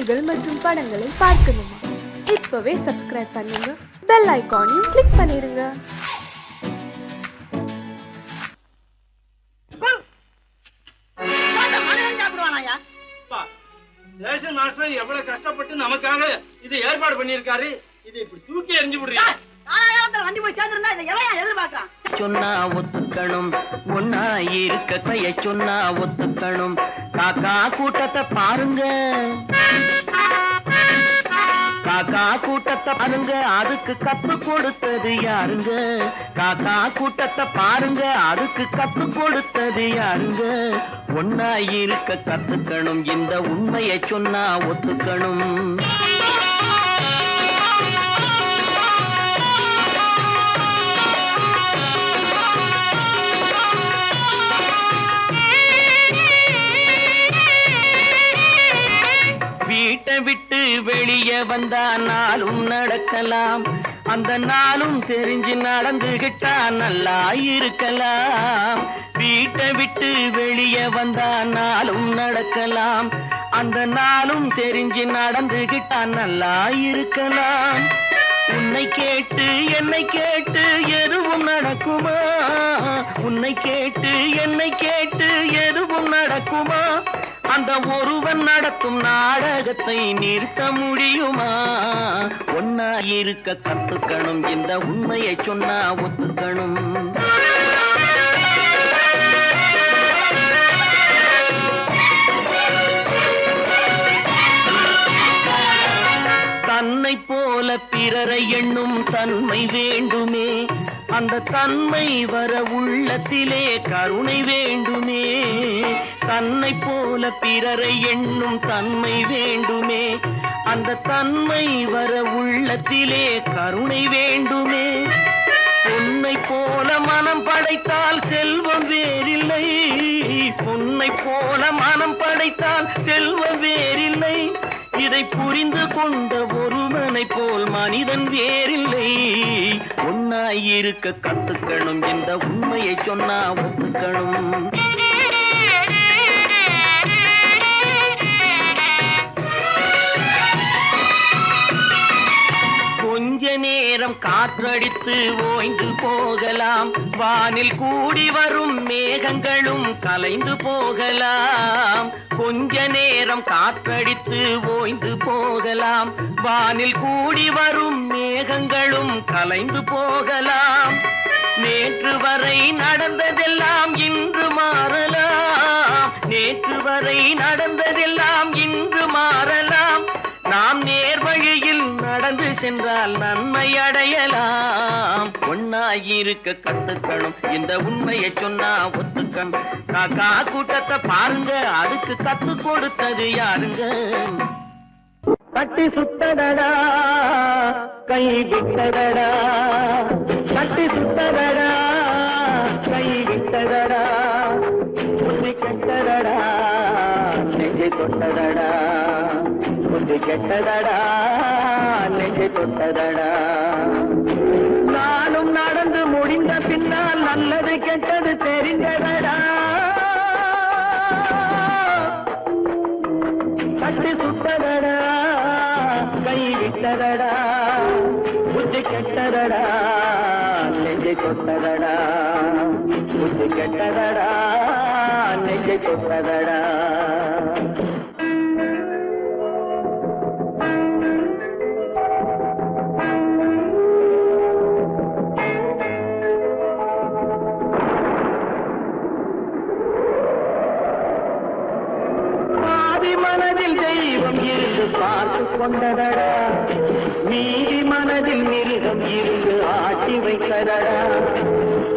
செய்திகள் மற்றும் படங்களை பார்க்கணுமா? இப்பவே சப்ஸ்கிரைப் பண்ணுங்க, பெல் ஐகானையும் கிளிக் பண்ணிருங்க. எவ்வளவு கஷ்டப்பட்டு நமக்காக இது ஏற்பாடு பண்ணிருக்காரு. இது இப்படி தூக்கி எறிஞ்சு விடுறீங்க. சொன்னா ஒத்துக்கணும், ஒன்னா இருக்க கைய சொன்னா ஒத்துக்கணும். காக்கா கூட்டத்தை பாருங்க, காக்கா கூட்டத்தை பாருங்க, அதுக்கு கத்து கொடுத்தது யாருங்க? காக்கா கூட்டத்தை பாருங்க, அதுக்கு கத்து கொடுத்தது யாருங்க? ஒன்னா இருக்க கத்துக்கணும், இந்த உண்மையை சொன்னா ஒத்துக்கணும். வீட்டை விட்டு வெளியே வந்தா நாளும் நடக்கலாம், அந்த நாளும் தெரிஞ்சு நடந்துகிட்டா நல்லா இருக்கலாம். வீட்டை விட்டு வெளியே வந்தா நாளும் நடக்கலாம், அந்த நாளும் தெரிஞ்சு நடந்துகிட்டா நல்லா இருக்கலாம். உன்னை கேட்டு என்னை கேட்டு எதுவும் நடக்குமா? உன்னை கேட்டு என்னை கேட்டு எதுவும் நடக்குமா? அந்த ஒருவன் நடத்தும் நாடகத்தை நிறுத்த முடியுமா? ஒன்னா இருக்க கத்துக்கணும், இந்த உண்மையை சொன்னா ஒத்துக்கணும். தன்னை போல பிறரை எண்ணும் தன்மை வேண்டுமே, அந்த தன்மை வர உள்ளத்திலே கருணை வேண்டுமே. தன்னை போல பிறரை எண்ணும் தன்மை வேண்டுமே, அந்த தன்மை வர உள்ளத்திலே கருணை வேண்டுமே. பொன்னை போல மனம் படைத்தால் செல்வம் வேறில்லை, பொன்னை போல மனம் படைத்தால் செல்வம் வேறில்லை. இதை புரிந்து கொண்ட ஒருவனை போல் மனிதன் வேறில்லை. ஒன்னாய் இருக்க கத்துக்கணும், இந்த உண்மையை சொன்னா ஒத்துக்கணும். கொஞ்ச நேரம் காற்றடித்து ஓய்ந்து போகலாம், வானில் கூடி வரும் மேகங்களும் கலைந்து போகலாம். கொஞ்ச நேரம் காற்றடித்து ஓய்ந்து போகலாம், வானில் கூடி வரும் மேகங்களும் கலைந்து போகலாம். நேற்று வரை நடந்ததெல்லாம் இன்று மாறலாம், நேற்று வரை நடந்ததெல்லாம் இன்று மாறலாம். நாம் நேர்வழியில் நடந்து சென்றால் நன்மை அடையலாம். ஒன்னாயிருக்க கத்துக்கணும், இந்த உண்மையை சொன்னா ஒத்துக்கணும். காக்கா கூட்டத்தை பாருங்க, அதுக்கு கத்து கொடுத்தது யாருங்க? கட்டி சுத்தடடா கை விட்டதடா, கட்டி சுத்தடடா கை விட்டதடா, புத்தி கெட்டதடா நெஞ்சை தொட்டதடா, புத்தி கெட்டதடா நெஞ்சை தொட்டதடா. நானும் நடந்து முடிந்த பின்னால் நல்லது கெட்டது தெரிந்ததடா. கட்டி சுட்டதடா கை விட்டதடா, புத்தி கெட்டதடா நெஞ்சை தொட்டதடா, புத்தி கெட்டதடா நெஞ்சை தொட்டதடா. மனதில் தெய்வம் இருந்து பார்த்து கொண்டதடா, நீதி மனதில் மிருகம் இருந்து ஆட்டி வைத்ததடா.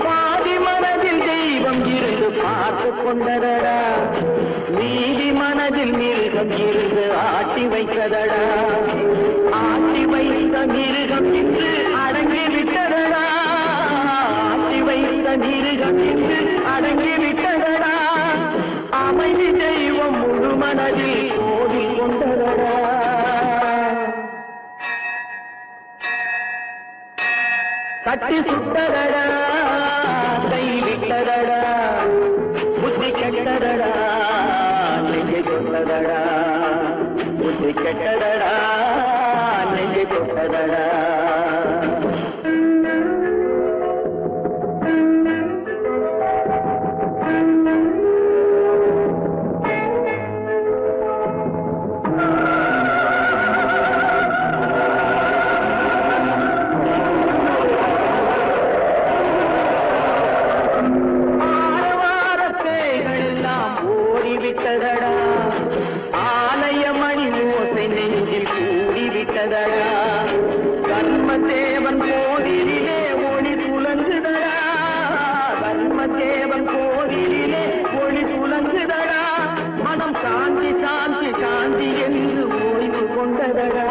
பாதி மனதில் தெய்வம் இருந்து பார்த்து கொண்டதடா, நீதி மனதில் மிருகம் இருந்து ஆட்டி வைத்ததடா. ஆட்டி வைத்த மிருகம் இன்று அடங்கி விட்டதடா, ஆட்டி வைத்த மிருகம் இன்று அடங்கி விட்டதடா. அமைதி தெய்வம் முழு மனதில் கோவில் கொண்டதடா. கட்டி சுட்டதடா கை விட்டதடா, புத்தி கெட்டதடா நெஞ்சை கொண்டதடா, புத்தி புத்தி கெட்டதடா நெஞ்சை தொட்டதடா கர்மதேவன் கோவிலிலே ஒளி துலங்குதடா கர்மதேவன் கோவிலிலே ஒளி துலங்குதடா மனம் சாந்தி சாந்தி சாந்தி என்று ஓய்வு கொண்டதடா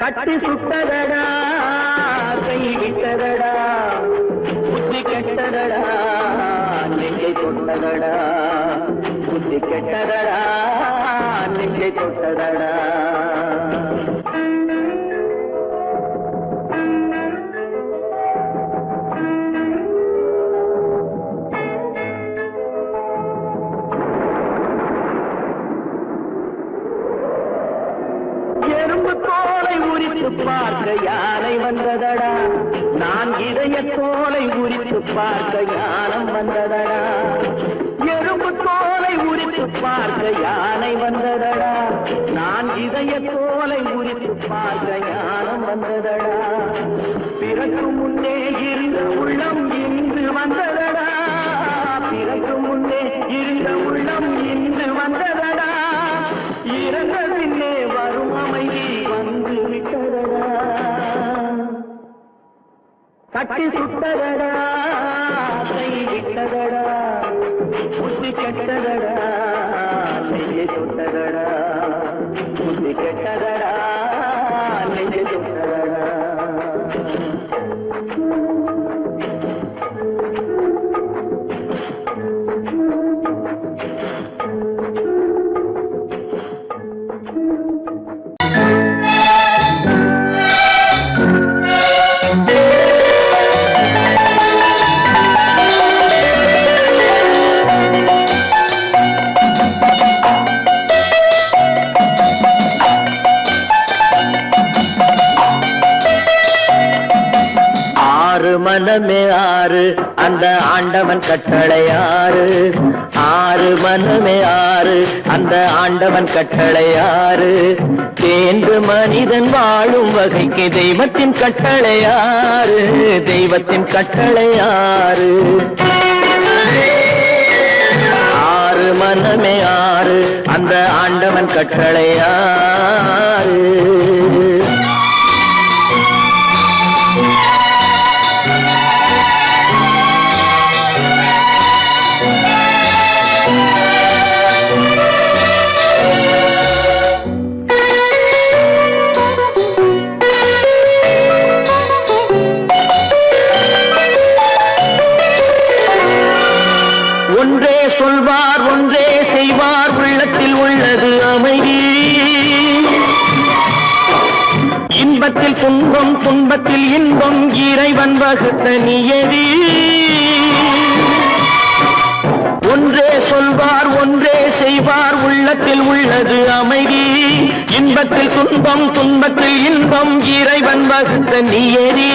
கட்டி சுட்டதடா கை விட்டதடா புத்தி கெட்டதடா நெஞ்சை தொட்டதடா புத்தி கெட்டதடா நெஞ்சை தொட்டதடா எறும்பு தோலை உரித்து பார்க்க யானை வந்ததடா நான் இதய தோலை உரித்து பார்க்க யானம் வந்ததடா எறும்பு தோலை உரித்து பார்க்க யானை வந்ததடா நான் இதய தோலை உரித்து பார்க்க யானம் வந்ததடா பிறகு முன்னே இருந்த உள்ளம் இன்று வந்ததடா பிறகு முன்னே இருந்த உள்ளம் இன்று வந்ததடா இறந்த பின்னே வரும் அமைதி வந்து விட்டதடா கட்டி சுட்டதடா கை விட்டதடா புத்தி கெட்டதடா நெஞ்சை தொட்டதடா புத்தி கெட்டதடா நெஞ்சை தொட்டதடா மனமே ஆறு அந்த ஆண்டவன் கட்டளை ஆறு ஆறு மனமே ஆறு அந்த ஆண்டவன் கட்டளை ஆறு தேர்ந்து மனிதன் வாழும் வகைக்கு தெய்வத்தின் கட்டளை ஆறு தெய்வத்தின் கட்டளை ஆறு ஆறு மனமே ஆறு அந்த ஆண்டவன் கட்டளை ஆறு ஒன்றே சொல்வார் ஒன்றே செய்வார் உள்ளத்தில் உள்ளது அமைதி இன்பத்தில் துன்பம் துன்பத்தில் இன்பம் இறைவன் வகுத்த நியதி ஒன்றே சொல்வார் ஒன்றே செய்வார் உள்ளத்தில் உள்ளது அமைதி இன்பத்தில் துன்பம் துன்பத்தில் இன்பம் இறைவன் வகுத்த நியதி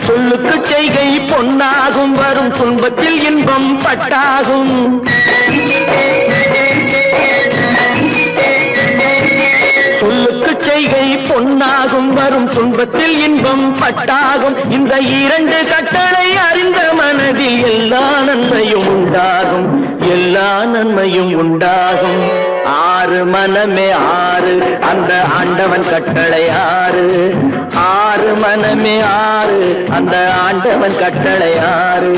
சொல்லுக்கு செய்கை பொன்னாகும் வரும் துன்பத்தில் இன்பம் பட்டாகும் சொல்லுக்கு செய்கை பொன்னாகும் வரும் துன்பத்தில் இன்பம் பட்டாகும் இந்த இரண்டு கட்டளை அறிந்த மனதில் எல்லா நன்மையும் உண்டாகும் எல்லா நன்மையும் உண்டாகும் ஆறு மனமே ஆறு அந்த ஆண்டவன் கட்டளை ஆறு ஆறு மனமே ஆறு அந்த ஆண்டவன் கட்டளை ஆறு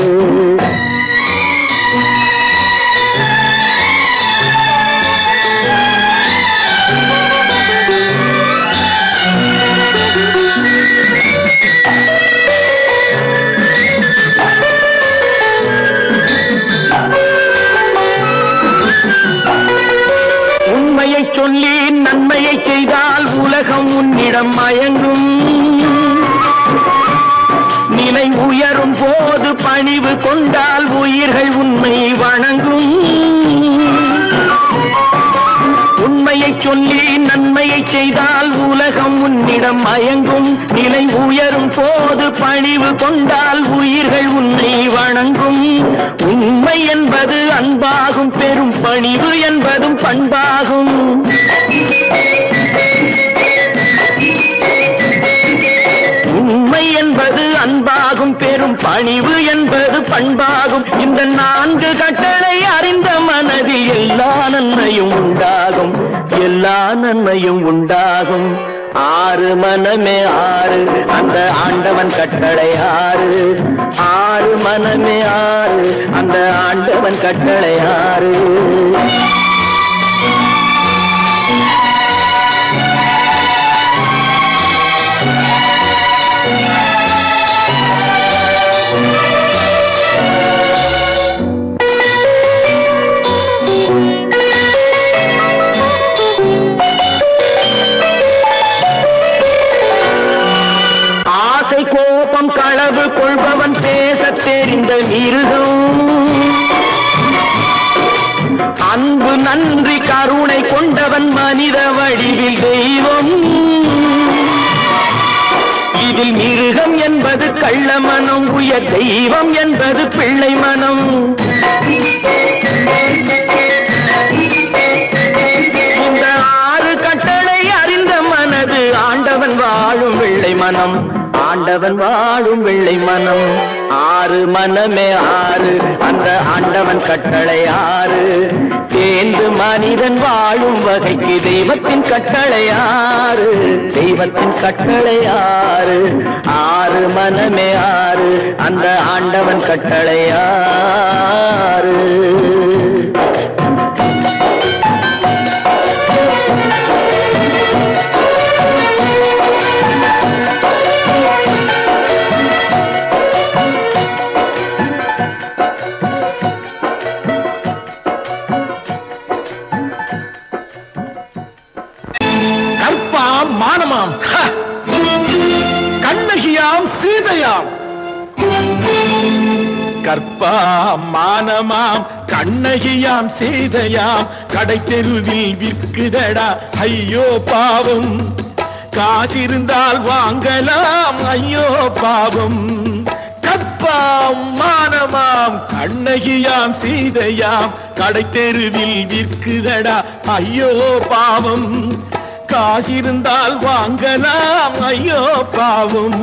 உண்மையை சொல்லி நன்மையை செய்தால் உலகம் உன்னிடம் மயங்கும் நிலை உயரும் போது பணிவு கொண்டால் உயிர்கள் உன்னை வணங்கும் பரிவு கொண்டால் உயிர்கள் உன்னை வணங்கும். உண்மை என்பது அன்பாகும், பெரும் பணிவு என்பதும் பண்பாகும். உண்மை என்பது அன்பாகும், பெரும் பணிவு என்பது பண்பாகும். இந்த 4 கட்டளை அறிந்த மனதில் எல்லா நன்மையும் உண்டாகும், எல்லா நன்மையும் உண்டாகும். 6 மனமே 6, அந்த ஆண்டவன் கட்டளை 6. 6 மனமே 6, அந்த ஆண்டவன் கட்டளை 6. கோபம் களவு கொள்பவன் பேசத் தெரிந்த மிருகம். அன்பு நன்றி கருணை கொண்டவன் மனித வடிவில் தெய்வம். இதில் மிருகம் என்பது கள்ள மனம், உயர் தெய்வம் என்பது பிள்ளை மனம். இந்த 6 கட்டளை அறிந்த மனது ஆண்டவன் வாழும் வெள்ளை மனம், ஆண்டவன் வாழும் வெள்ளை மனம். 6 மனமே 6, அந்த ஆண்டவன் கட்டளை 6. தேர்ந்து மனிதன் வாழும் வகைக்கு தெய்வத்தின் கட்டளை 6, தெய்வத்தின் கட்டளை 6. 6 மனமே 6, அந்த ஆண்டவன் கட்டளை 6. மானமாம், கண்ணகியாம் சீதையாம். கற்பாம் மானமாம் கண்ணகியாம் சீதையாம், கடை தெருவில் விற்குதடா ஐயோ பாவம். காசிருந்தால் வாங்கலாம் ஐயோ பாவம். கற்பாம் மானமாம் கண்ணகியாம் சீதையாம், கடை தெருவில் விற்குதடா ஐயோ பாவம். காசிருந்தால் வாங்கலாம் ஐயோ பாவம்.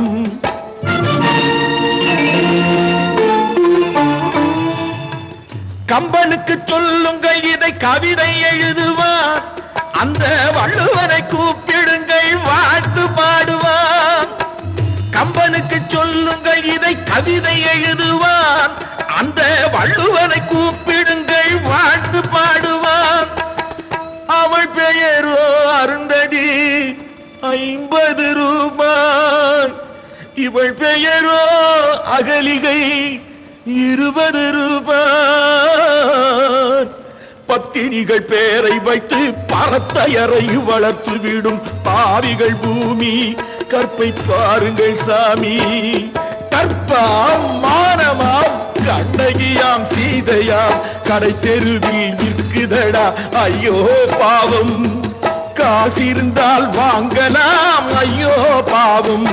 கம்பனுக்கு சொல்லுங்கள் இதை கவிதை எழுதுவான், அந்த வள்ளுவனை கூப்பிடுங்கள் வாழ்த்து பாடுவான். கம்பனுக்கு சொல்லுங்கள் இதை கவிதை எழுதுவான், அந்த வள்ளுவனை கூப்பிடுங்கள் வாழ்த்து பாடுவான். அவள் பெயரோ அருந்ததி 50 ரூபாய், இவள் பெயரோ அகலிகை 20 ரூபாய். பத்தினிகள் பேரை வைத்து பரத்தையரை வளர்த்து விடும் பாவிகள் பூமி, கற்பை பாருங்கள் சாமி. கற்பாம் மானமாம் கண்ணகியாம் சீதையாம், கடை தெருவில் விற்குதடா ஐயோ பாவம். காசிருந்தால் வாங்கலாம் ஐயோ பாவம்.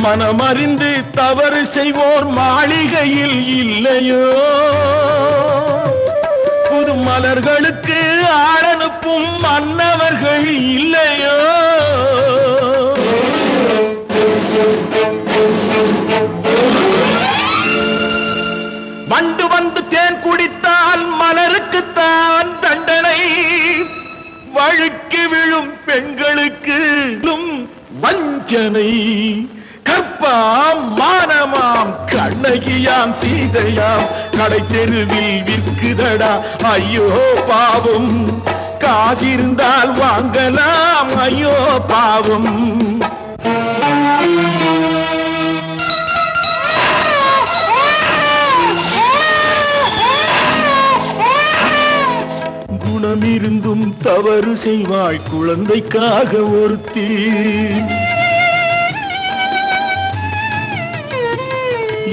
மனமறிந்து தவறு செய்வோர் மாளிகையில் இல்லையோ, புது மலர்களுக்கு ஆளனுப்பும் மன்னவர்கள் இல்லையோ. வண்டு வந்து தேன் குடித்தால் மலருக்குத்தான் தண்டனை, வழுக்கி விழும் பெண்களுக்கு வஞ்சனை. கற்பாம் மானமாம் கண்ணகியாம் சீதையாம், கடை தெருவில் விற்குதடா ஐயோ பாவம். காசிருந்தால் வாங்கலாம் ஐயோ பாவம். குணமிருந்தும் தவறு செய்வாள் குழந்தைக்காக ஒருத்தி.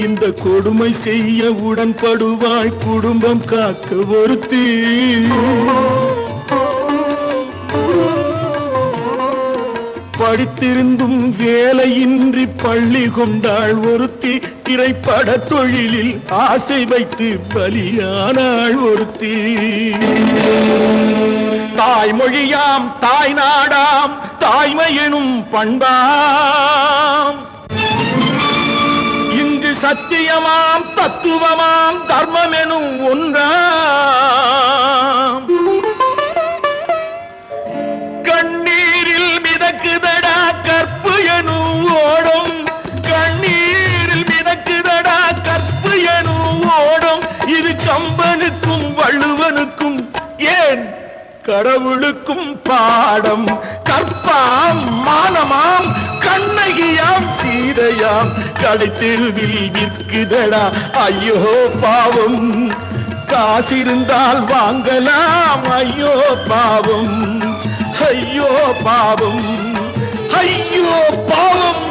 இந்த கூட கொடுமை செய்ய உடன்படுவாள் குடும்பம் காக்க ஒருத்தி. படித்திருந்தும் வேலையின்றி பள்ளி கொண்டாள் ஒருத்தி. திரைப்பட தொழிலில் ஆசை வைத்து பலியானாள் ஒருத்தி. தாய்மொழியாம் தாய் நாடாம் தாய்மை எனும் பண்பாம், இங்கு சத்தியமாம் தத்துவமாம் தர்மம் எனும் ஒன்றாம். கண்ணீரில் மிதக்குதடா கற்பு எனும் ஓடும், கண்ணீரில் மிதக்குதடா கற்பு எனும் ஓடும். இது கம்பனுக்கும் வள்ளுவனுக்கும் ஏன் கடவுளுக்கும் பாடம். கற்பாம் மானமாம் கண்ணகியாம் சீதையாம் கடைத்தெருவில் விற்குதடா ஐயோ பாவம். காசிருந்தால் வாங்கலாம் ஐயோ பாவம், ஐயோ பாவம், ஐயோ பாவம்.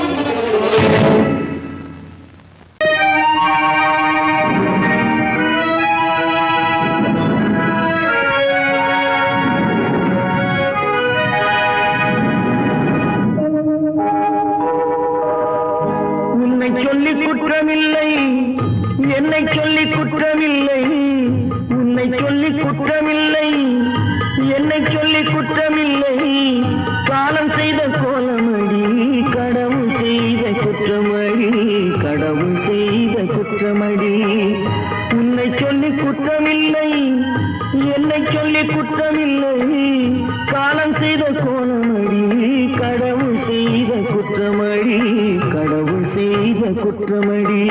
உன்னை சொல்லி குற்றமில்லை, என்னை சொல்லி குற்றமில்லை. உன்னை சொல்லி குற்றமில்லை, என்னை சொல்லி குற்றமில்லை. காலம் செய்த கோலமடி, கடவுள் செய்த குற்றமடி, கடவுள் செய்த குற்றமடி. உன்னை சொல்லி குற்றமில்லை, என்னை சொல்லி குற்றமில்லை. காலம் செய்த கோலமடி, கடவுள் செய்த குற்றமடி, கடவுள் செய்த குற்றமடி.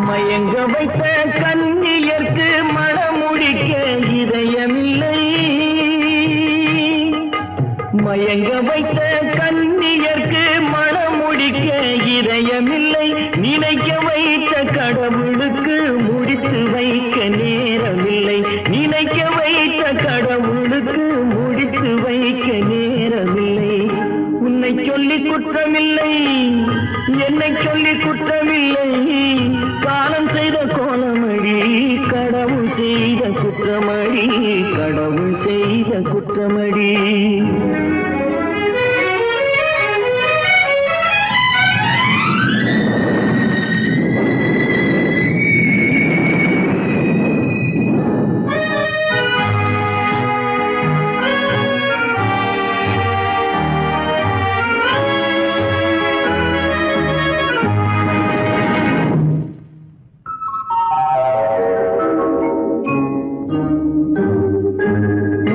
மயங்க வைத்த கண்ணியர்க்கு மணமுடிக்க இதயமில்லை. மயங்க வைத்த கண்ணியர்க்கு மணமுடிக்க இதயமில்லை. நினைக்க வைத்த கடவுளுக்கு முடித்து வைக்க நேரமில்லை. நினைக்க வைத்த கடவுளுக்கு முடித்து வைக்க நேரமில்லை. உன்னை சொல்லி குற்றமில்லை, என்னை சொல்லி குற்றமில்லை. காலம் செய்த கோலமடி, கடவுள் செய்த குற்றமடி, கடவுள் செய்த குற்றமடி.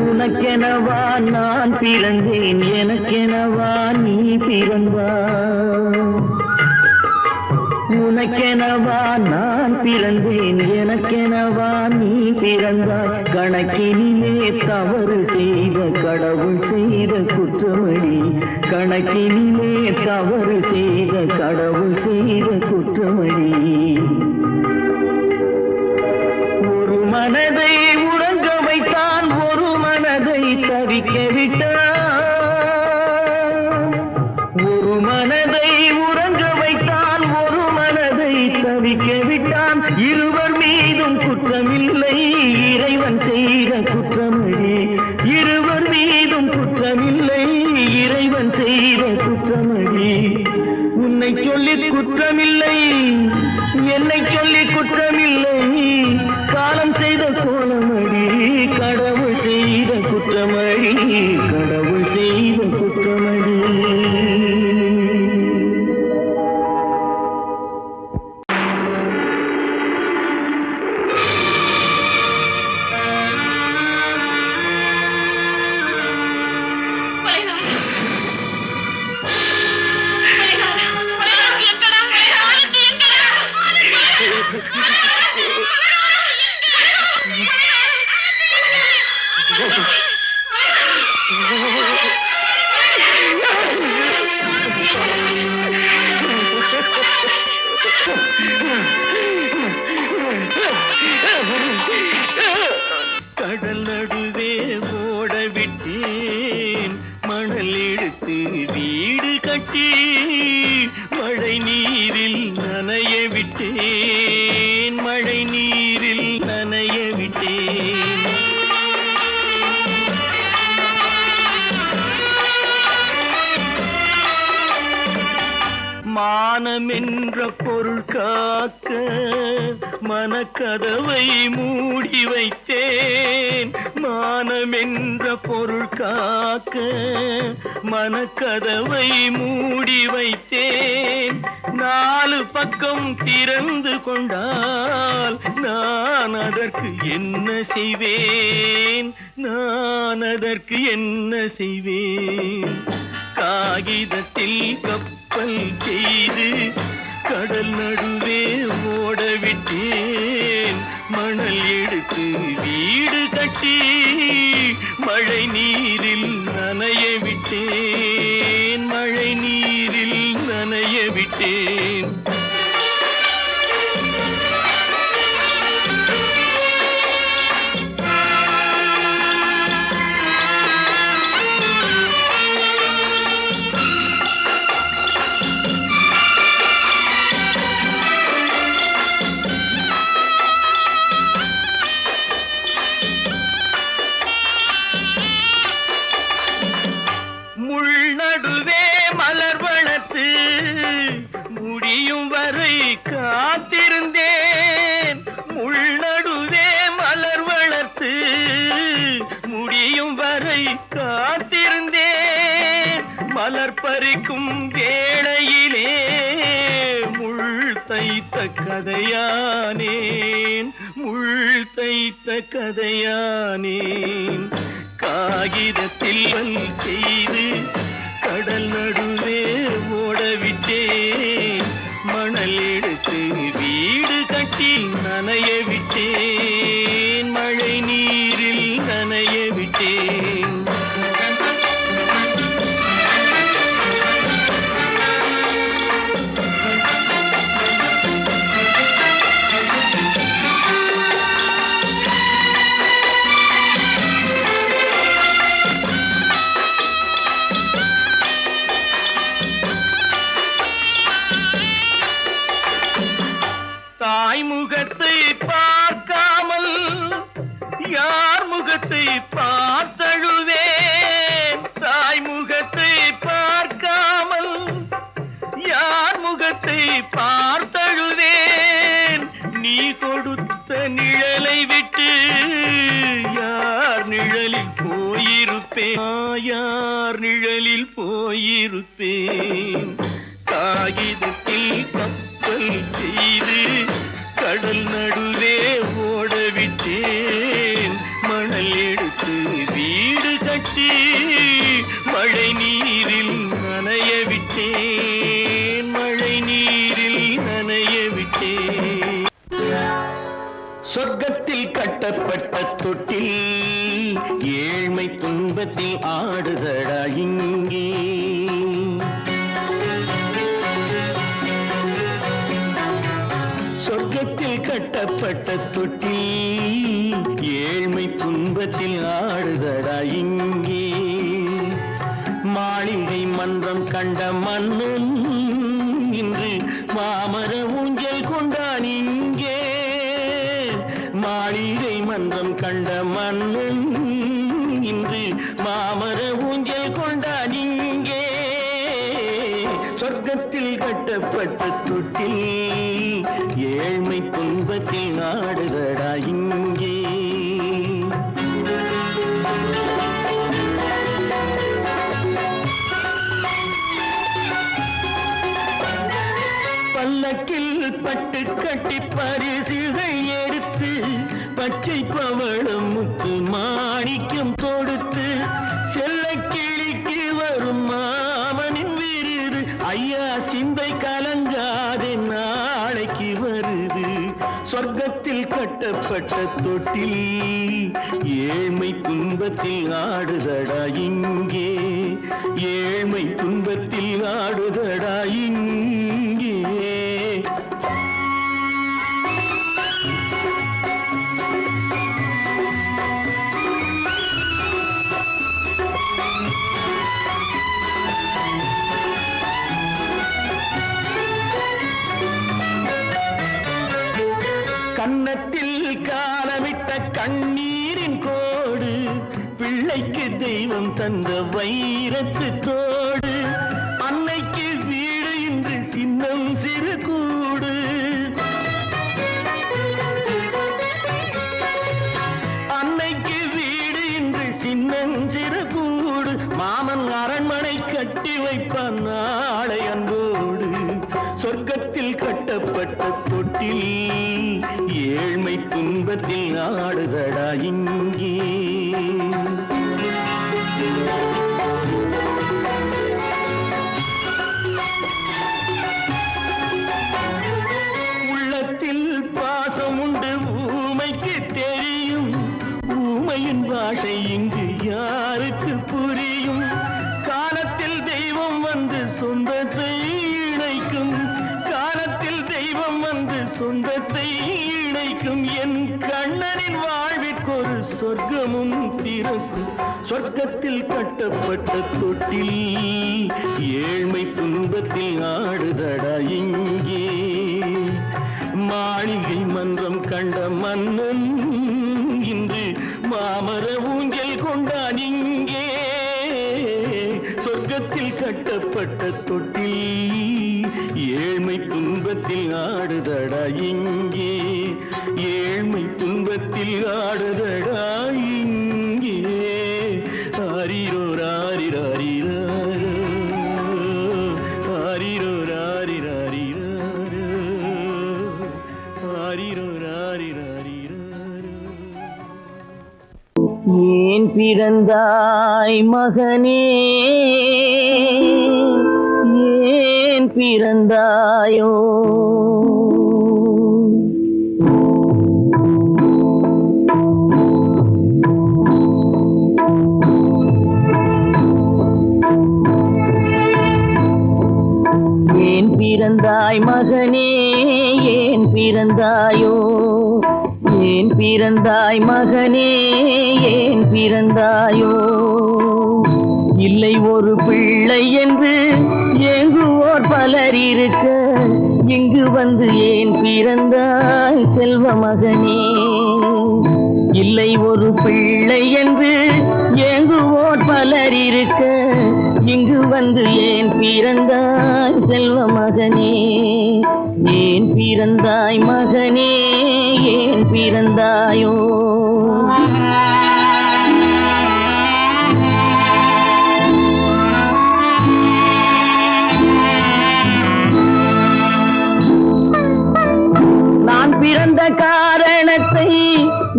உனக்கெனவா நான் பிறந்தேன், எனக்கெனவா நீ பிறந்தாய். உனக்கெனவா நான் பிறந்தேன், எனக்கெனவா நீ பிறந்தாய். கணக்கினிலே தவறு செய்த கடவுள் செய்த குற்றமடி, கணக்கினிலே தவறு செய்த கடவுள் செய்த குற்றமடி. ஒரு மனதை உறங்க வைத்தான், ஒரு மனதை தவிக்க விட்டான். ஒரு மனதை உறங்க வைத்தான், ஒரு மனதை தவிக்க விட்டான். இருவர் மீதும் குற்றமில்லை, இறைவன் செய்த குற்றமடி. இருவர் மீதும் குற்றமில்லை, இறைவன் செய்த குற்றமடி. உன்னை சொல்லி குற்றமில்லை, என்னை சொல்லி குற்றமில்லை. காலம் செய்த கோலமடி, கடவுள் செய்த குற்றமடி, கடவுள் செய்த குற்றமடி. நடுவே ஓட விட்டேன் மணல் எடுத்து வீடு கட்டி மழை நீரில் நனைய விட்டேன் மழை நீரில் நனைய விட்டேன் மானம் என்ற பொருள் காக்க மனக்கதவை மூடி வைத்தேன் மானம் என்ற பொருள் காக்க மனக்கதவை மூடி வைத்தேன் 4 பக்கம் திறந்து கொண்டால் நான் அதற்கு என்ன செய்வேன் நான் அதற்கு என்ன செய்வேன் காகிதத்தில் கப்பல் செய்து கடல் நடுவே ஓட விட்டேன் மணல் எடுத்து வீடு கட்டி மழை நீரில் நனைய விட்டேன் மழை நீரில் நனைய விட்டேன் நடுவே மலர் வளர்த்து முடியும் வரை காத்திருந்தேன் முள்நடுவே மலர் வளர்த்து முடியும் வரை காத்திருந்தேன் மலர் பறிக்கும் வேளையிலே முள் தைத்த கதையானேன் முள் தைத்த கதையானேன் காகிதத்தில் செய்து கடல் நடுவே ஓடவிட்டேன் மணல் எடுத்து வீடு கட்டி நனைய விட்டேன் மழை நீரில் நனைய விட்டேன் தாய் முகத்தை பார்க்காமல் யார் முகத்தை பார்த்தழுவேன் தாய் முகத்தை பார்க்காமல் யார் முகத்தை பார்த்தழுவேன் நீ கொடுத்த நிழலை விட்டு யார் நிழலில் போயிருப்பேன் யார் நிழலில் போயிருப்பேன் காகிதத்தில் கப்பல் செய்து கடல் நடுவே ஓடவிட்டேன் மணல் எடுத்து வீடு கட்டி மழை நீரில் நனைய விட்டேன் மழை நீரில் நனைய விட்டேன் சொர்க்கத்தில் கட்டப்பட்ட தொட்டில் ஏழ்மை துன்பத்தில் ஆடுதடா இங்கே சொர்க்கத்தில் கட்டப்பட்ட தொட்டில் ஏழ்மை துன்பத்தில் ஆடுதடா இங்கே மாளிகை மன்றம் கண்ட மன்னன் இன்று மாமர ஊஞ்சல் கொண்டான் இங்கே மாளிகை மன்றம் கண்ட மன்னன் இன்று மாமர ஊஞ்சல் கொண்டான் இங்கே சொர்க்கத்தில் கட்டப்பட்ட தொட்டில் ஏழ்மை துன்பத்தில் ஆடுதடா இங்கே பல்லக்கில் பட்டு கட்டி பரிசுகள் எடுத்து பச்சை பவளம் முத்து மாணிக்கம் தொடுத்து செல்ல கிளிக்கு வரும் மாமனின் விருது ஐயா சிந்தை கலங்காதே நாளைக்கு வருது சொர்க்கத்தில் கட்டப்பட்ட தொட்டில் ஏழ்மை துன்பத்தில் ஆடுதடா இங்கே ஏழ்மை துன்பத்தில் ஆடுதடா இங்கே கன்னத்தில் காலமிட்ட கண்ணீரின் கோடு, பிள்ளைக்கு தெய்வம் தந்த வைரத்து தோடு, அன்னைக்கு வீடு இன்று சின்னம் சிறு கூடு, அன்னைக்கு வீடு இன்று சின்னஞ்சிறு கூடு, மாமன் அரண்மனை கட்டி வைப்பான் நாளை அன்போடு, சொர்க்கத்தில் கட்டப்பட்ட தொட்டில் ஏழ்மை துன்பத்தில் ஆடுதடா இங்கே. உள்ளத்தில் பாசம் உண்டு ஊமைக்கு தெரியும், ஊமையின் பாஷை இங்கு யாருக்கு புரியும், காலத்தில் தெய்வம் வந்து சொந்தத்தை இணைக்கும், காலத்தில் தெய்வம் வந்து சொந்தத்தை இணைக்கும், என் கண்ணனின் வாழ்விற்கொரு சொர்க்கமும் திறக்கும், சொர்க்கத்தில் கட்டப்பட்ட தொட்டில் ஏழ்மை துன்பத்தில் ஆடுதடா இங்கே. மாளிகை மன்றம் கண்ட மன்னன் இன்று மாமர ஊஞ்சல் கொண்டான் இங்கே, சொர்க்கத்தில் கட்டப்பட்ட தொட்டில் ஏழ்மை துன்பத்தில் ஆடுதடா இங்கே, ஏழ்மை துன்பத்தில் ஆடுதடா இங்கே. ஆரிரோ ராரிராரிராரோ, ஆரிரோ ராரிராரிராரோ, ஆரிரோ ராரிராரிராரோ. ஏன் பிறந்தாய் மகனே, ஏன் பிறந்தாயோ, ஏன் பிறந்தாய் மகனே, ஏன் பிறந்தாயோ, ஏன் பிறந்தாய் மகனே, ஏன் பிறந்தாயோ, இல்லை ஒரு பிள்ளை என்று ஏங்குவோர் பலர் இருக்க, இங்கு வந்து ஏன் பிறந்தாய் செல்வ மகனே, இல்லை ஒரு பிள்ளை என்று ஏங்குவோர் பலர் இருக்க, இங்கு வந்து ஏன் பிறந்தாய் செல்வ மகனே, ஏன் பிறந்தாய் மகனே, ஏன் பிறந்தாயோ. நான் பிறந்த காரணத்தை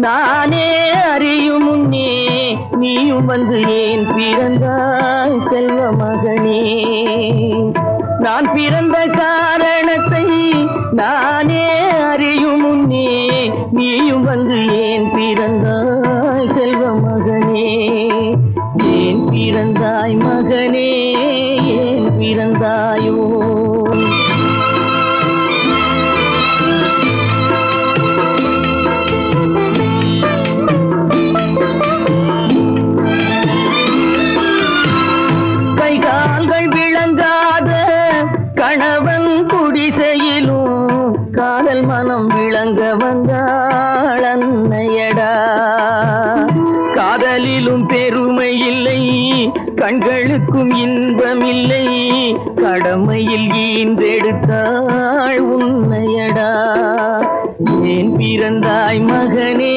நானே அறியும் முன்னே, நீயும் வந்து ஏன் பிறந்தாய் செல்வ மகனே, நான் பிறந்த காரணத்தை நானே அறியும் முன்னே, நீயும் வந்து ஏன் பிறந்தாய் செல்வ மகனே, ஏன் பிறந்தாய் மகனே, ஏன் பிறந்தாயோ. கணவன் குடிசையிலும் காதல் மனம் விளங்க வந்தாள் அன்னையடா, காதலிலும் பெருமை இல்லை, கண்களுக்கும் இன்பமில்லை, கடமையில் ஈன்றெடுத்தாள் உன்னையடா. ஏன் பிறந்தாய் மகனே,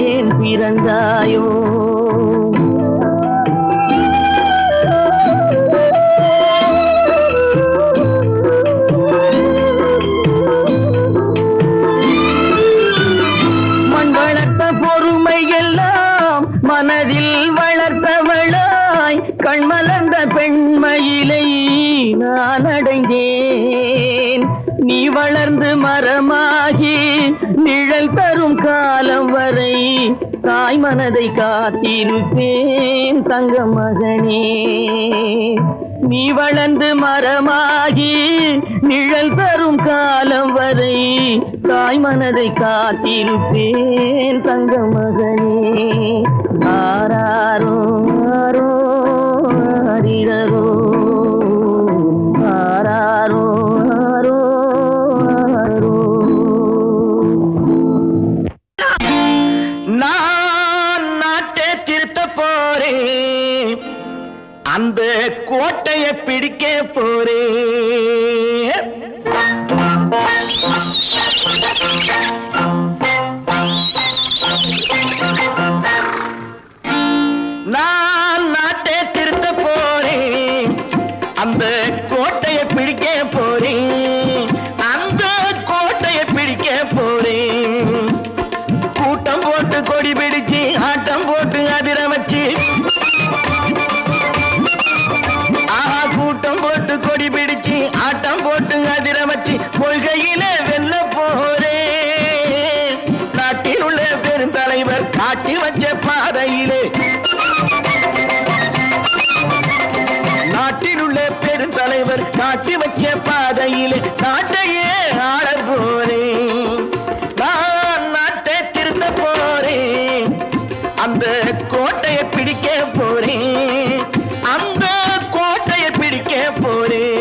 ஏன் பிறந்தாயோ. மனதில் வளர்த்தவளாய் கண்மலர்ந்த பெண்மயிலை நான் அடைந்தேன், நீ வளர்ந்து மரமாகி நிழல் தரும் காலம் வரை தாய் மனதை காத்திருப்பேன் தங்க மகனே, நீ வளர்ந்து மரமாகி நிழல் தரும் காலம் வரை தாய் மனதை காத்திருப்பேன் தங்க மகனே. ஆராரோ ஆரோ ஆரிரரோ, ஆராரோ ஆரோ ஆரோ. போறேன், அந்த கோட்டையை பிடிக்க போறேன். நான் நாட்டை திருத்த போறேன், அந்த கோட்டையை பிடிக்க போறேன், அந்த கோட்டையை பிடிக்க போறேன். கூட்டம் போட்டு கொடி பிடிச்சு ஆட்டம் போட்டு அதிர வச்சு, கூட்டம் போட்டு கொடி பிடிச்சு ஆட்டம் போட்டு அதிர வச்சு கொள்கையில வெல்ல போறேன். நாட்டில் உள்ள பெருந்தலைவர் காட்டி வச்ச பாதையிலே, நாட்டில் உள்ள பெருந்தலைவர் காட்டி வச்ச பாதையிலே நாட்டையே ஆள போறேன். நான் நாட்டை திருத்த போறேன், அந்த கோட்டையை பிடிக்க போறேன், அந்த கோட்டையை பிடிக்க போறேன்.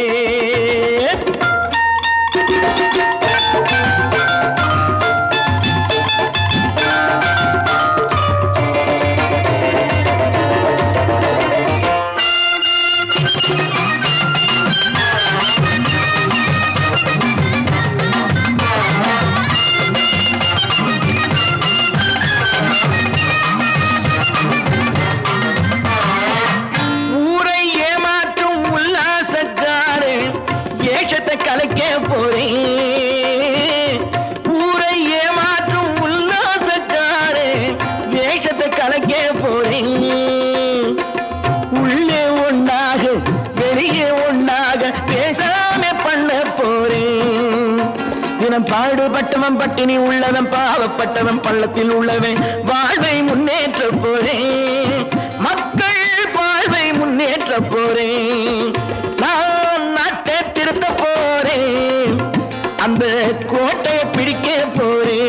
ஊரை ஏமாற்றும் உல்லாசக்காரு ஏஷத்தை கலைக்க போறேன். ஊரை ஏமாற்றும் உல்லாசக்காரு வேஷத்தை கலைக்க போறேன். உள்ளே ஒண்ணாக வெளியே ஒண்ணாக பேசாம பண்ண போறேன். தினம் பாடுபட்டவன் பட்டினி உள்ளவன் பாவப்பட்டவன் பள்ளத்தில் உள்ளவன் வாழ்வை முன்னேற்ற போறேன். மக்கள் வாழ்வை முன்னேற்ற போறேன். நான் நாட்டை திருத்த போறேன், அந்த கோட்டையை பிடிக்க போறேன்.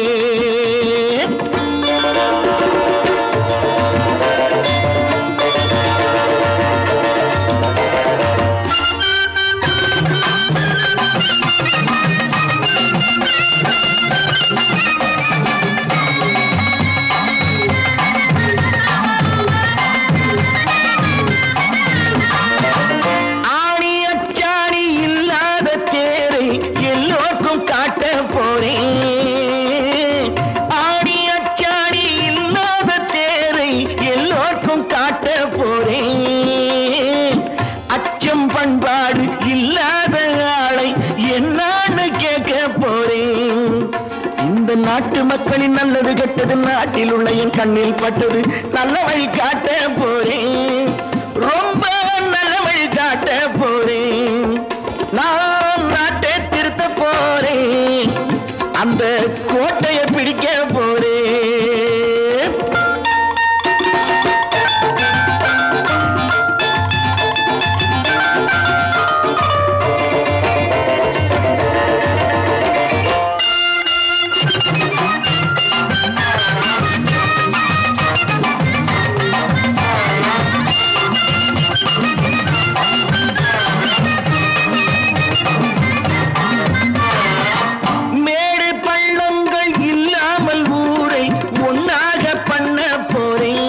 ஆணி அச்சாணி இல்லாத தேரை எல்லோருக்கும் காட்ட போறேன். ஆணி அச்சாணி இல்லாத தேரை எல்லோருக்கும் காட்ட போறேன். அச்சம் பண்பாடு இல்லாத ஆளை என்னான்னு கேட்க போறேன். இந்த நாட்டு மக்களின் நல்லது கெட்டது நாட்டில் உள்ள என் கண்ணில் பட்டது நல்ல வழி காட்ட போறேன். ரொம்ப நல்ல வழி காட்ட போறேன். நான் நாட்டை திருத்த போறேன், அந்த கோட்டையை பிடிக்க போறேன். மேடு பள்ளங்கள் இல்லாமல் ஊரை ஒன்னாக பண்ண போறேன்.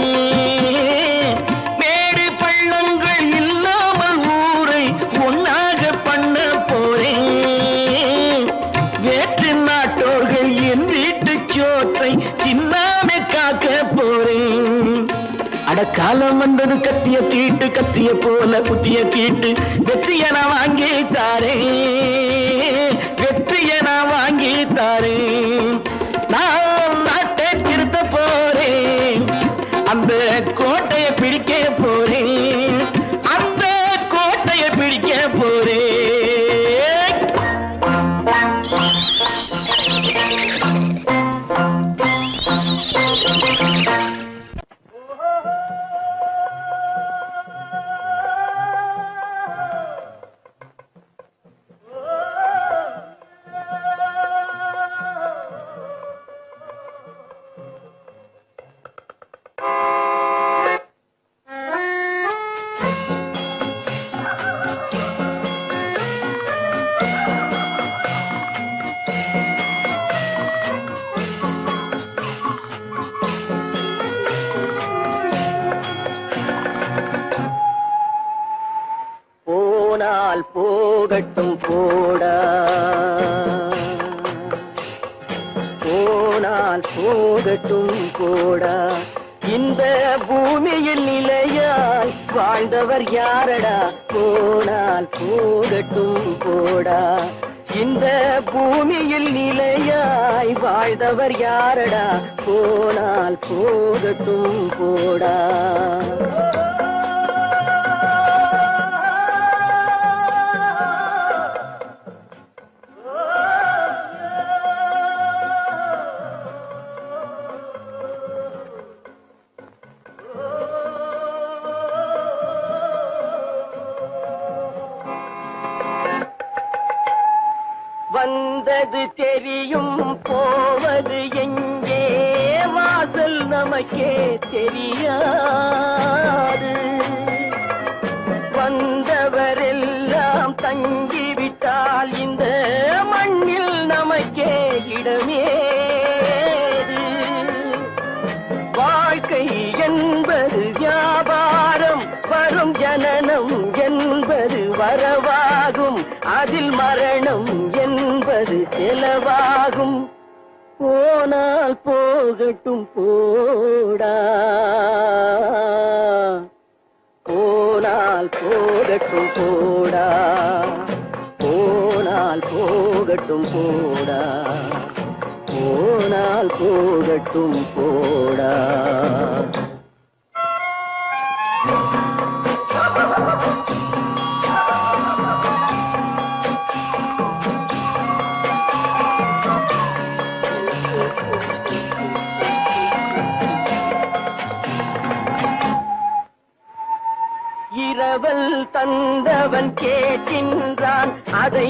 மேடு பள்ளங்கள் இல்லாமல் ஊரை ஒன்னாக பண்ண போறேன். வேற்று நாட்டோர்கள் என் வீட்டு சோற்றை தின்னாம காக்க போறேன். அடக்காலம் வந்தது கத்திய தீட்டு, கத்திய போல புத்திய தீட்டு வெற்றிய நான் வாங்கி தாரேன், வெற்றிய நான் வாங்கி தாரேன். நான் நாட்டை திருத்த போறேன், அந்த கோட்டையை பிடிக்க போறேன், அந்த கோட்டையை பிடிக்க போறேன். போனால் போகட்டும் போடா, போனால் போகட்டும் போடா. இந்த பூமியில் நிலையாய் வாழ்ந்தவர் யாரடா, போனால் போகட்டும் போடா. இந்த பூமியில் நிலையாய் வாழ்ந்தவர் யாரடா, போனால் போகட்டும் போடா. வந்தது தெரியும் போவது எங்கே, வாசல் நமக்கே தெரியாது. வந்தவரெல்லாம் தங்கிவிட்டால் இந்த மண்ணில் நமக்கே இடமேது. வாழ்க்கை என்பது வியாபாரம், வரும் ஜனனம் என்பது வரவாகும், அதில் மரணம் என்பது செலவாகும். போனால் போகட்டும் போடா, போனால் போகட்டும் போடா, போனால் போகட்டும் போடா, போனால் போகட்டும் போடா. இரவல் தந்தவன் கேட்கின்றான், அதை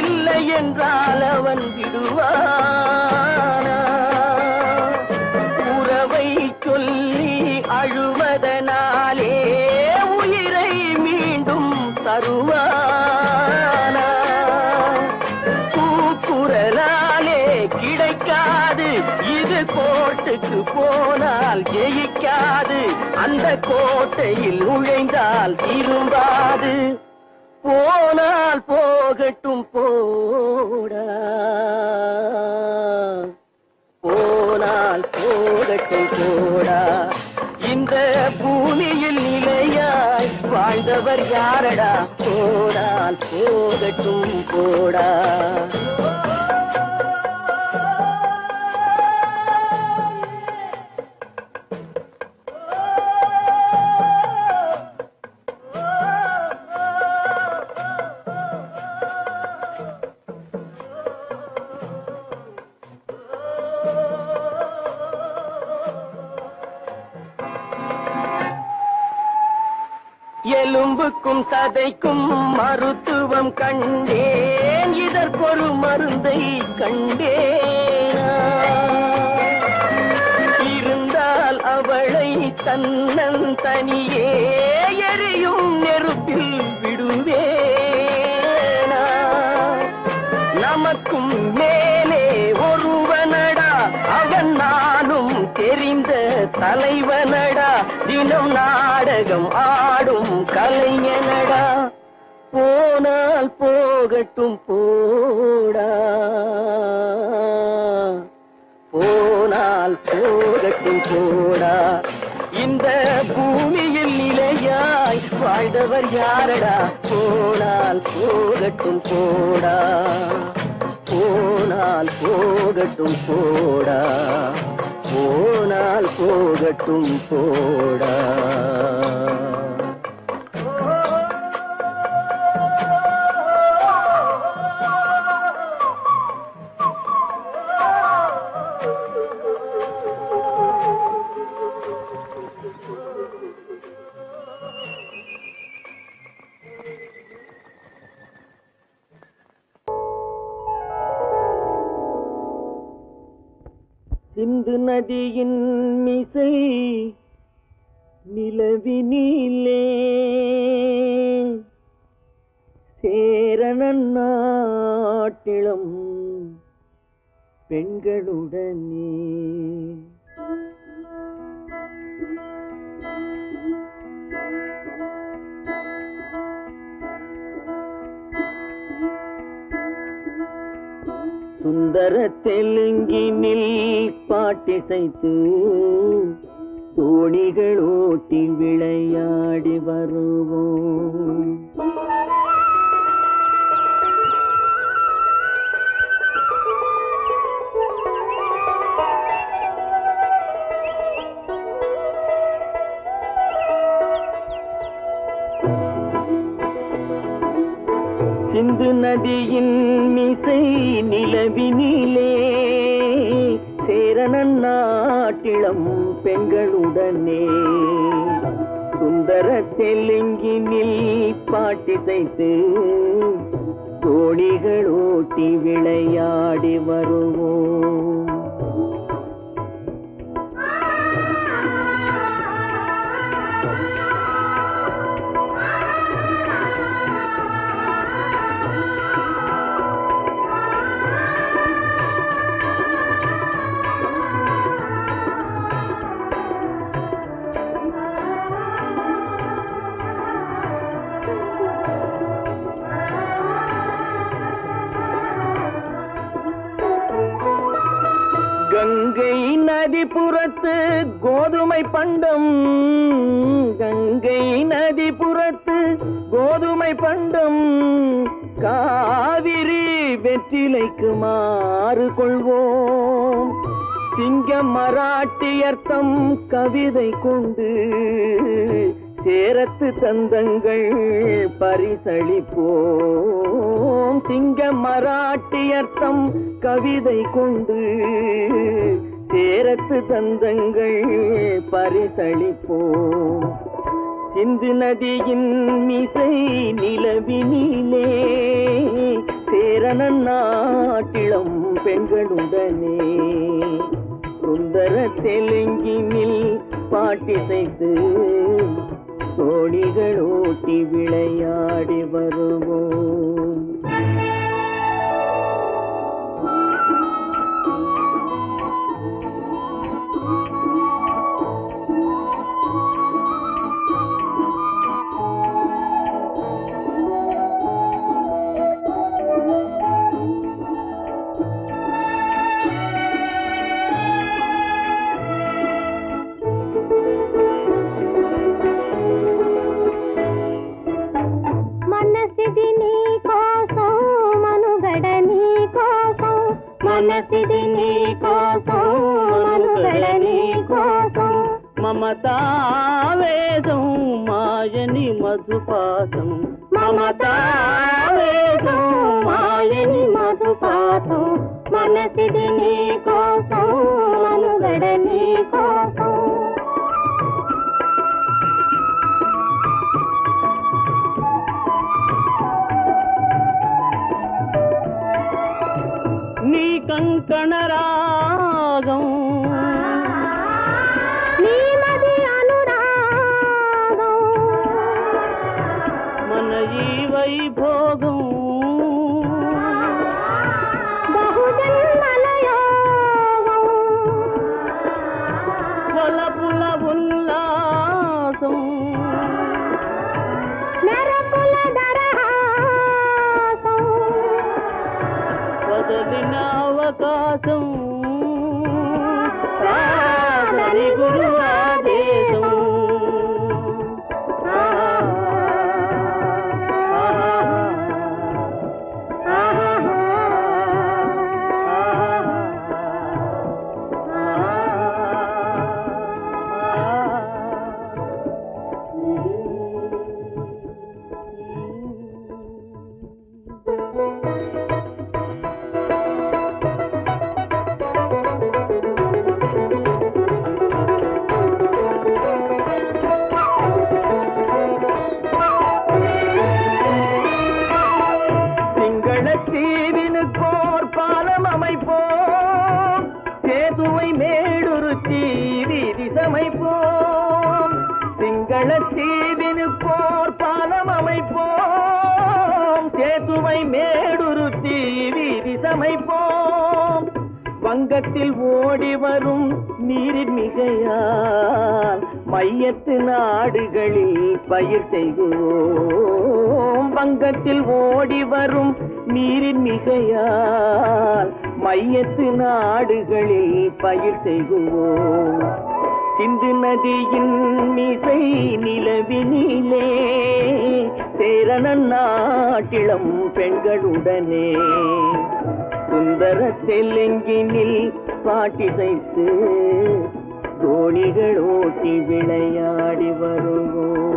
இல்லை என்றால் அவன் விடுவானா? உறவை சொல்லி அழுவதனாலே உயிரை மீண்டும் தருவானா? கூக்குரலாலே கிடைக்காது, இது கோட்டுக்கு போனால் ஜெயிக்காது, அந்த கோட்டையில் நுழைந்தால் திரும்பாது. போனால் போகட்டும் போடா, போனால் போகட்டும் போடா. இந்த பூமியில் நிலையாய் வாழ்ந்தவர் யாரடா, போனால் போகட்டும் போடா. எலும்புக்கும் சதைக்கும் மருத்துவம் கண்டேன், இதற்கொரு மருந்தை கண்டேனா? இருந்தால் அவளை தன்னந்தனியே எரியும் நெருப்பில் விடுவேனா? நமக்கும் மேலே ஒருவனடா, அவன் நானும் தெரிந்த தலைவனடா, தினம் நாடகம் ஆடும் கலைஞனடா. போனால் போகட்டும் போடா, போனால் போகட்டும் போடா. இந்த பூமியில் நிலையாய் வாழ்ந்தவர் யாரடா, போனால் போகட்டும் போடா, போனால் போகட்டும் போடா, போனால் போகட்டும் போடா. சிந்து நதியின் மிசை நிலவினிலே சேரணன் நாட்டிளம் பெண்களுடனே சுந்தர தெலுங்கினில் பாட்டிசைத்து தோணிகள் ஓட்டி விளையாடி வருவோம். சிந்து நதியின் மிசை நிலவினிலே சேரணன் நாட்டிளம் பெண்களுடனே சுந்தர தெலுங்கினில் பாட்டிசைத்து தோணிகள் ஓட்டி விளையாடி வருவோம். கங்கை நதிபுறத்து கோதுமை பண்டம், கங்கை நதிபுறத்து கோதுமை பண்டம், காவிரி வெற்றிலைக்கு மாறு கொள்வோம். சிங்க மராட்டியர்த்தம் கவிதை கொண்டு சேரத்து தந்தங்கள் பரிசளிப்போம். சிங்க மராட்டியர்த்தம் கவிதை கொண்டு சேரத்து தந்தங்கள் பரிசளிப்போம். சிந்து நதியின் மிசை நிலவினிலே சேரணன் நாட்டிளம் பெண்களுடனே சுந்தர தெலுங்கினில் பாட்டிசைத்து தோணிகள் ஓட்டி விளையாடி வருவோம். మనసిది నీ కోసం మనుగడ నీ కోసం మమతావేదం మాయని మధుపాసం మమతావేదం మాయని మధుపాసం మనసిది నీ కోసం మనుగడ నీ కోసం నీ కంకణ రాగం నీ మది అనురాగం మన ఈ వైభోగం బహుజన్మల యోగం వలపుల ఉల్లాసం మెరపుల దరహాసం వదలిన అవకాశం సాధని గురు ఆదేశం தீவினுக்கோர் பாலம் அமைப்போம் சேதுவை மேடுருத்தி வீதி சமைப்போம் சிங்கள தீவினுக்கோர் பாலம் அமைப்போம் சேதுவை மேடுருத்தி வீதி சமைப்போம் வங்கத்தில் ஓடி வரும் நீரின் மிகையால் மையத்து நாடுகளில் பயிர் செய்குவோம். வங்கத்தில் ஓடி வரும் நீரின் மிகையால் மையத்து நாடுகளில் பயிர் செய்குவோம். சிந்து நதியின் மிசை நிலவினிலே சேரணன் நாட்டிளம் பெண்களுடனே சுந்தர தெலுங்கினில் பாட்டிசைத்து தோணிகள் ஓட்டி விளையாடி வருவோம்.